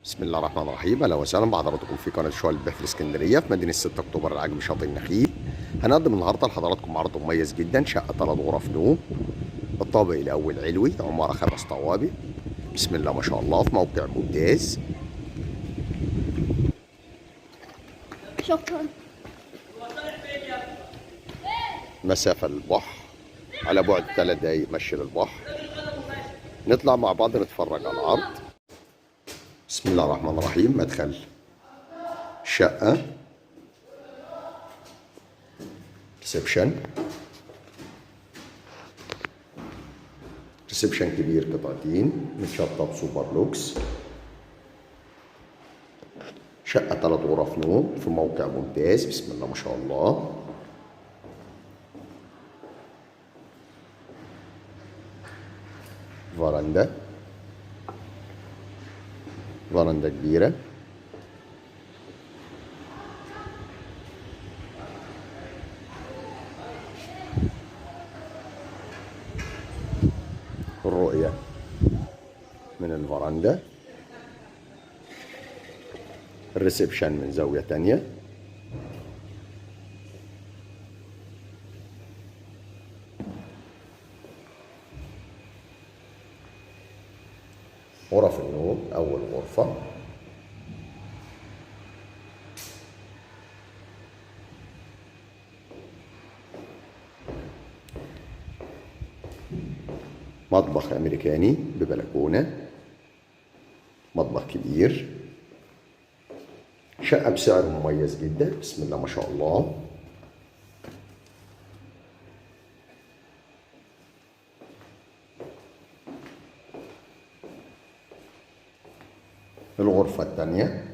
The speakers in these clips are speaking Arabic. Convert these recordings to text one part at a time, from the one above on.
بسم الله الرحمن الرحيم. اهلا وسهلا بحضراتكم في قناه شوال البيع في الاسكندريه في مدينه 6 اكتوبر العجم شاطئ النخيل. هنقدم النهارده لحضراتكم عرض مميز جدا، شقه 3 غرف نوم، الطابق الاول علوي، عماره 5 طوابق. بسم الله ما شاء الله، في موقع ممتاز. شكرا. مسافه للبحر، على بعد 3 دقايق مشي للبحر. نطلع مع بعض نتفرج على العرض. بسم الله الرحمن الرحيم. مدخل شقه، ريسبشن كبير قطعتين، متشطب سوبر لوكس. شقة 3 غرف نوم في موقع ممتاز. بسم الله ما شاء الله. فراندا كبيرة. الرؤية من الفراندا. الريسبشن من زاوية تانية. غرف النوم، أول غرفة. مطبخ أمريكاني ببلكونة، مطبخ كبير. شقة بسعر مميز جدا. بسم الله ما شاء الله. الغرفة الثانية.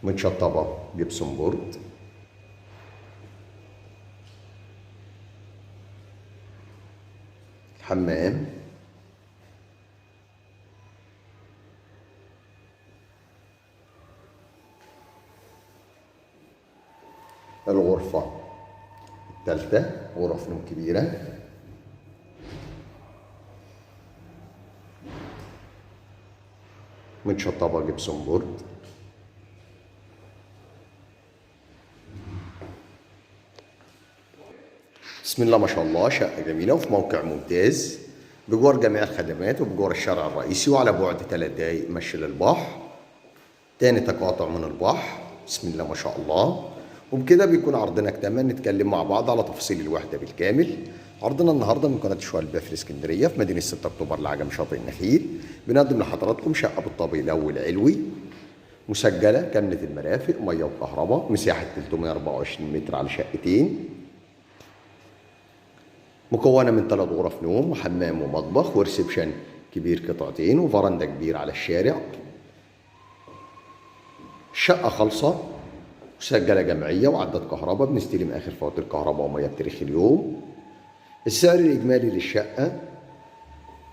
متشطبة جبسون بورد. حمام. الغرفة الثالثة، غرف نوم كبيرة. متشطبة جبسون بورد. بسم الله ما شاء الله. شقة جميلة وفي موقع ممتاز، بجوار جميع الخدمات وبجوار الشارع الرئيسي، وعلى بعد 3 دقايق مشي للبحر. تاني تقاطع من البحر. بسم الله ما شاء الله. وبكده بيكون عرضنا اكتمل. نتكلم مع بعض على تفاصيل الوحدة بالكامل. عرضنا النهارده من قناة شوال البيع في الاسكندرية في مدينة 6 اكتوبر العجم شاطئ النخيل. بنقدم لحضراتكم شقة بالطابق الأول علوي، مسجلة، كاملة المرافق، مية وكهرباء، مساحة 324 متر على شقتين، مكونة من 3 غرف نوم وحمام ومطبخ وريسبشن كبير قطعتين وفرندا كبير على الشارع. الشقة خالصة، مسجلة جمعية وعداد كهرباء، بنستلم آخر فواتير كهرباء ومية بتاريخ اليوم. السعر الإجمالي للشقة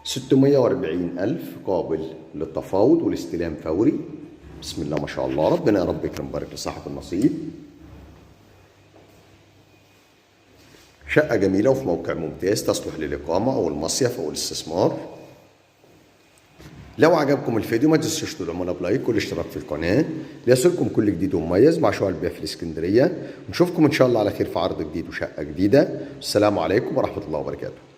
640,000، قابل للتفاوض والاستلام فوري. بسم الله ما شاء الله. ربنا يا رب يكرم ويبارك لصاحب النصيب. شقة جميلة وفي موقع ممتاز، تصلح للإقامة أو المصيف أو الاستثمار. لو عجبكم الفيديو ما تنسوش تدعمونا بلايك والاشتراك في القناة ليصلكم كل جديد ومميز مع شوال البيع في الإسكندرية. ونشوفكم إن شاء الله على خير في عرض جديد وشقة جديدة. السلام عليكم ورحمة الله وبركاته.